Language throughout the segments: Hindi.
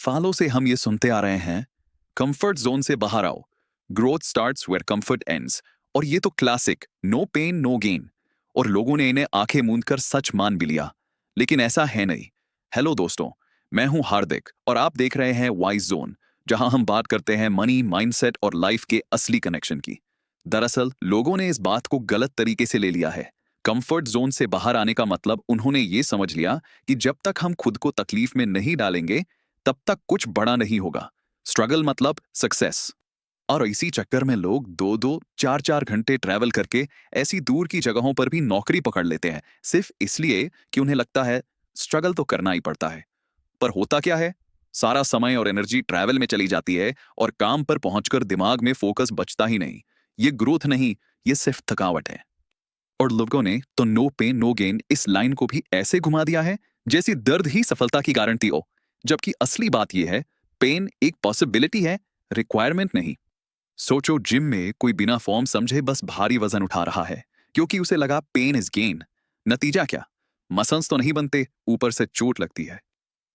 सालों से हम ये सुनते आ रहे हैं, कंफर्ट जोन से बाहर आओ, growth starts where comfort ends. और ये तो classic no pain no gain. और लोगों ने इन्हें आंखें मूंद कर सच मान भी लिया। लेकिन ऐसा है नहीं। हेलो दोस्तों, मैं हूं हार्दिक और आप देख रहे हैं वाइज जोन, जहां हम बात करते हैं मनी, माइंडसेट और लाइफ के असली कनेक्शन की। दरअसल लोगों ने इस बात को गलत तरीके से ले लिया है। कंफर्ट जोन से बाहर आने का मतलब उन्होंने ये समझ लिया कि जब तक हम खुद को तकलीफ में नहीं डालेंगे तब तक कुछ बड़ा नहीं होगा। स्ट्रगल मतलब सक्सेस। और इसी चक्कर में लोग 2-2 4-4 घंटे ट्रैवल करके ऐसी दूर की जगहों पर भी नौकरी पकड़ लेते हैं, सिर्फ इसलिए कि उन्हें लगता है स्ट्रगल तो करना ही पड़ता है। पर होता क्या है? सारा समय और एनर्जी ट्रैवल में चली जाती है और काम पर पहुंचकर दिमाग में फोकस बचता ही नहीं। ये ग्रोथ नहीं, ये सिर्फ थकावट है। और लोगों ने तो नो पेन नो गेन इस लाइन को भी ऐसे घुमा दिया है जैसे दर्द ही सफलता की गारंटी हो। जबकि असली बात यह है, पेन एक पॉसिबिलिटी है, रिक्वायरमेंट नहीं। सोचो, जिम में कोई बिना फॉर्म समझे बस भारी वजन उठा रहा है क्योंकि उसे लगा पेन इज गेन। नतीजा क्या? मसल्स तो नहीं बनते, ऊपर से चोट लगती है।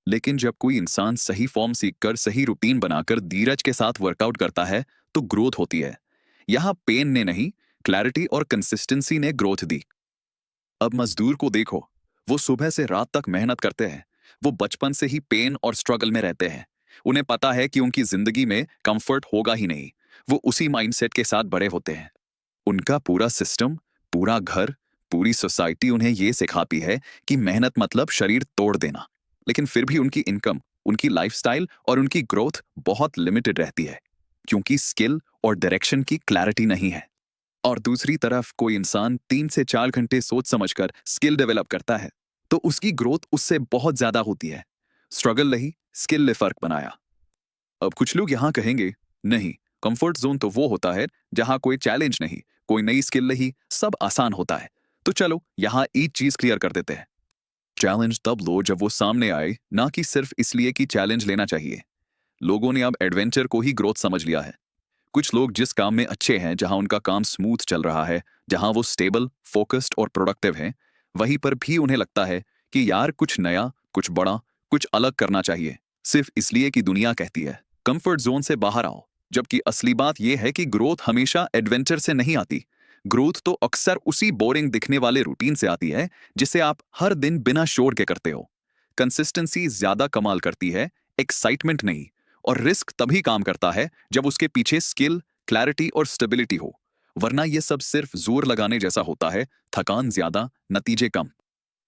लेकिन जब कोई इंसान सही फॉर्म सीखकर सही रूटीन बनाकर धीरज के साथ वर्कआउट करता है तो ग्रोथ होती है। यहां पेन ने नहीं, क्लैरिटी और कंसिस्टेंसी ने ग्रोथ दी। अब मजदूर को देखो, वो सुबह से रात तक मेहनत करते हैं। वो बचपन से ही पेन और स्ट्रगल में रहते हैं। उन्हें पता है कि उनकी जिंदगी में कंफर्ट होगा ही नहीं। वो उसी माइंडसेट के साथ बड़े होते हैं। उनका पूरा सिस्टम, पूरा घर, पूरी सोसाइटी उन्हें ये सिखाती है कि मेहनत मतलब शरीर तोड़ देना। लेकिन फिर भी उनकी इनकम, उनकी लाइफस्टाइल और उनकी ग्रोथ बहुत लिमिटेड रहती है, क्योंकि स्किल और डायरेक्शन की क्लैरिटी नहीं है। और दूसरी तरफ कोई इंसान 3 से 4 घंटे सोच समझकर स्किल डेवलप करता है तो उसकी ग्रोथ उससे बहुत ज्यादा होती है। स्ट्रगल नहीं, स्किल ने फर्क बनाया। अब कुछ लोग यहाँ कहेंगे, नहीं, कंफर्ट जोन तो वो होता है जहां कोई चैलेंज नहीं, कोई नई स्किल नहीं, सब आसान होता है। तो चलो यहाँ एक चीज क्लियर कर देते हैं। चैलेंज तब लो जब वो सामने आए, ना कि सिर्फ इसलिए कि चैलेंज लेना चाहिए। लोगों ने अब एडवेंचर को ही ग्रोथ समझ लिया है। कुछ लोग जिस काम में अच्छे हैं, जहां उनका काम स्मूथ चल रहा है, जहां वो स्टेबल, फोकस्ड और प्रोडक्टिव हैं, वहीं पर भी उन्हें लगता है कि यार कुछ नया, कुछ बड़ा, कुछ अलग करना चाहिए, सिर्फ इसलिए कि दुनिया कहती है कंफर्ट जोन से बाहर आओ। जबकि असली बात यह है कि ग्रोथ हमेशा एडवेंचर से नहीं आती। ग्रोथ तो अक्सर उसी बोरिंग दिखने वाले रूटीन से आती है जिसे आप हर दिन बिना शोर के करते हो। कंसिस्टेंसी ज्यादा कमाल करती है, एक्साइटमेंट नहीं। और रिस्क तभी काम करता है जब उसके पीछे स्किल, क्लैरिटी और स्टेबिलिटी हो। वरना यह सब सिर्फ जोर लगाने जैसा होता है, थकान ज्यादा, नतीजे कम।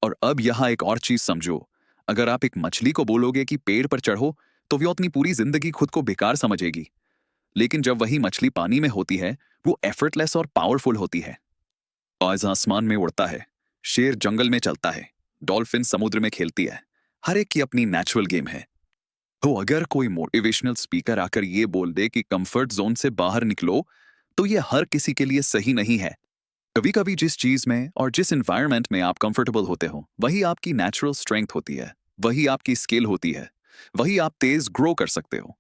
और अब यहाँ एक और चीज समझो। अगर आप एक मछली को बोलोगे कि पेड़ पर चढ़ो तो वो अपनी पूरी जिंदगी खुद को बेकार समझेगी। लेकिन जब वही मछली पानी में होती है, वो एफर्टलेस और पावरफुल होती है। बाज आसमान में उड़ता है, शेर जंगल में चलता है, डॉल्फिन समुद्र में खेलती है। हर एक की अपनी नेचुरल गेम है। तो अगर कोई मोटिवेशनल स्पीकर आकर ये बोल दे कि कंफर्ट जोन से बाहर निकलो, तो ये हर किसी के लिए सही नहीं है। कभी कभी जिस चीज में और जिस एनवायरनमेंट में आप कंफर्टेबल होते हो, वही आपकी नेचुरल स्ट्रेंथ होती है, वही आपकी स्किल होती है, वही आप तेज ग्रो कर सकते हो।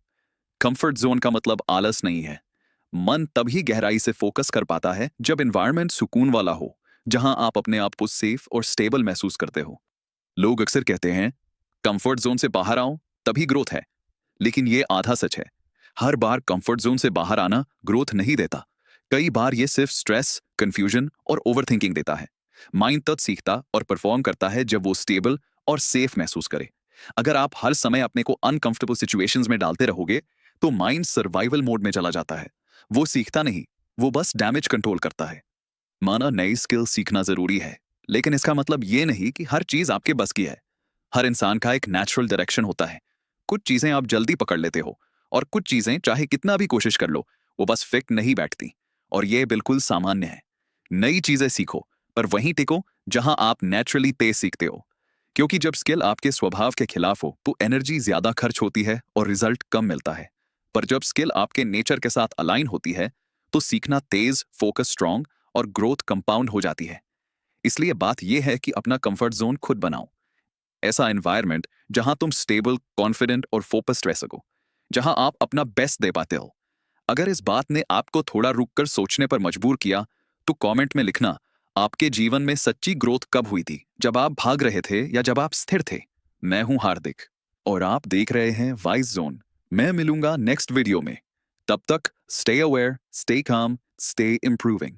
कंफर्ट जोन का मतलब आलस नहीं है। मन तभी गहराई से फोकस कर पाता है जब एनवायरनमेंट सुकून वाला हो, जहां आप अपने आप को सेफ और स्टेबल महसूस करते हो। लोग अक्सर कहते हैं कंफर्ट जोन से बाहर आओ तभी ग्रोथ है। लेकिन ये आधा सच है। हर बार कंफर्ट जोन से बाहर आना ग्रोथ नहीं देता। कई बार ये सिर्फ स्ट्रेस, कंफ्यूजन और ओवरथिंकिंग देता है। माइंड तब सीखता और परफॉर्म करता है जब वो स्टेबल और सेफ महसूस करे। अगर आप हर समय अपने को अनकंफर्टेबल सिचुएशंस में डालते रहोगे तो माइंड सर्वाइवल मोड में चला जाता है। वो सीखता नहीं, वो बस डैमेज कंट्रोल करता है। माना नई स्किल सीखना जरूरी है, लेकिन इसका मतलब ये नहीं कि हर चीज आपके बस की है। हर इंसान का एक नेचुरल डायरेक्शन होता है। कुछ चीजें आप जल्दी पकड़ लेते हो और कुछ चीजें चाहे कितना भी कोशिश कर लो, वो बस फिट नहीं बैठती। और ये बिल्कुल सामान्य है। नई चीजें सीखो, पर वहीं टिको जहां आप नेचुरली तेज सीखते हो। क्योंकि जब स्किल आपके स्वभाव के खिलाफ हो तो एनर्जी ज्यादा खर्च होती है और रिजल्ट कम मिलता है। पर जब स्किल आपके नेचर के साथ अलाइन होती है तो सीखना तेज, फोकस स्ट्रांग और ग्रोथ कंपाउंड हो जाती है। इसलिए बात यह है कि अपना कंफर्ट जोन खुद बनाओ। ऐसा एनवायरनमेंट जहां तुम स्टेबल, कॉन्फिडेंट और फोकस्ड रह सको, जहां आप अपना बेस्ट दे पाते हो। अगर इस बात ने आपको थोड़ा रुककर सोचने पर मजबूर किया तो कमेंट में लिखना, आपके जीवन में सच्ची ग्रोथ कब हुई थी, जब आप भाग रहे थे या जब आप स्थिर थे। मैं हूं हार्दिक। और आप देख रहे हैं वाइज जोन। मैं मिलूंगा नेक्स्ट वीडियो में। तब तक stay aware, stay calm, stay improving.